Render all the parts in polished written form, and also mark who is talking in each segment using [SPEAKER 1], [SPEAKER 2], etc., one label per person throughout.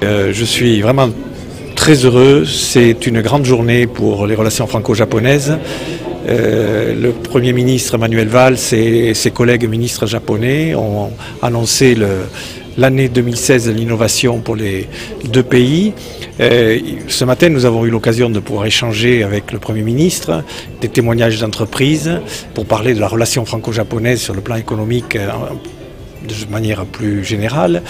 [SPEAKER 1] Je suis vraiment très heureux. C'est une grande journée pour les relations franco-japonaises. Le Premier ministre Manuel Valls et ses collègues ministres japonais ont annoncé l'année 2016 de l'innovation pour les deux pays. Ce matin, nous avons eu l'occasion de pouvoir échanger avec le Premier ministre, des témoignages d'entreprises pour parler de la relation franco-japonaise sur le plan économique de manière plus générale.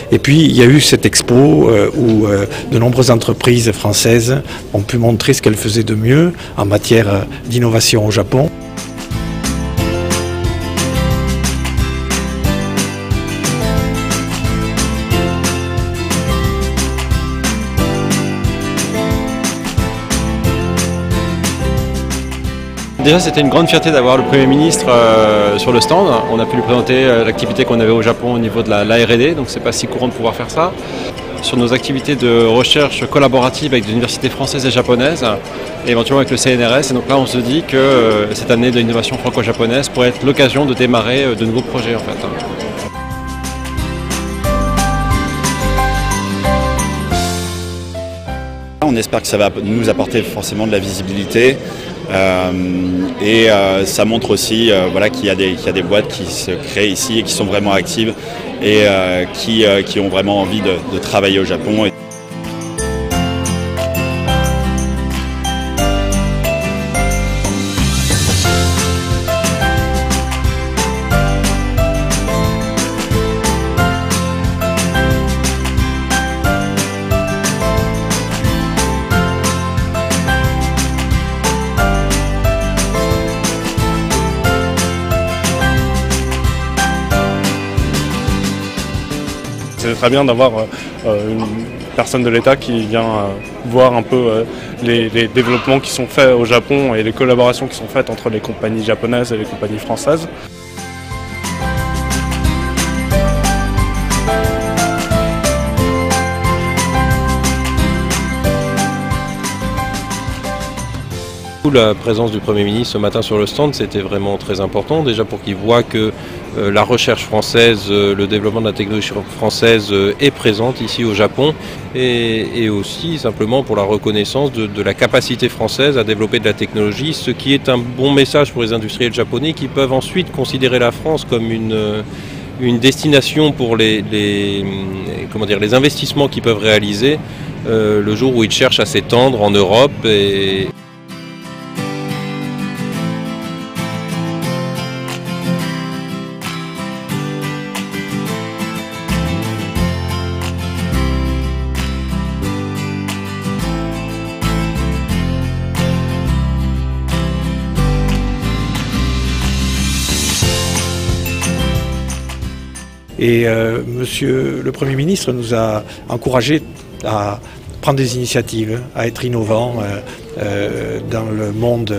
[SPEAKER 1] Et puis il y a eu cette expo où de nombreuses entreprises françaises ont pu montrer ce qu'elles faisaient de mieux en matière d'innovation au Japon.
[SPEAKER 2] Déjà, c'était une grande fierté d'avoir le Premier ministre sur le stand. On a pu lui présenter l'activité qu'on avait au Japon au niveau de la R&D, donc c'est pas si courant de pouvoir faire ça. Sur nos activités de recherche collaborative avec des universités françaises et japonaises, et éventuellement avec le CNRS. Et donc là, on se dit que cette année de l'innovation franco-japonaise pourrait être l'occasion de démarrer de nouveaux projets en fait.
[SPEAKER 3] On espère que ça va nous apporter forcément de la visibilité ça montre aussi qu'il y a des boîtes qui se créent ici et qui sont vraiment actives et qui ont vraiment envie de travailler au Japon.
[SPEAKER 4] C'est très bien d'avoir une personne de l'État qui vient voir un peu les développements qui sont faits au Japon et les collaborations qui sont faites entre les compagnies japonaises et les compagnies françaises.
[SPEAKER 5] La présence du Premier ministre ce matin sur le stand, c'était vraiment très important, déjà pour qu'il voit que la recherche française, le développement de la technologie française est présente ici au Japon et aussi simplement pour la reconnaissance de la capacité française à développer de la technologie, ce qui est un bon message pour les industriels japonais qui peuvent ensuite considérer la France comme une destination pour les investissements qu'ils peuvent réaliser le jour où ils cherchent à s'étendre en Europe.
[SPEAKER 1] Et Monsieur le Premier ministre nous a encouragés à prendre des initiatives, à être innovants dans le monde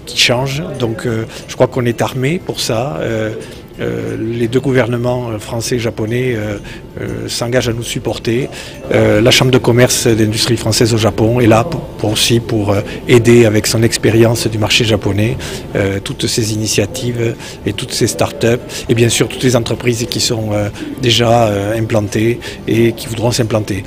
[SPEAKER 1] qui change. Donc je crois qu'on est armé pour ça. Les deux gouvernements français et japonais s'engagent à nous supporter. La Chambre de commerce et d'industrie française au Japon est là pour aider avec son expérience du marché japonais toutes ces initiatives et toutes ces start-up et bien sûr toutes les entreprises qui sont déjà implantées et qui voudront s'implanter.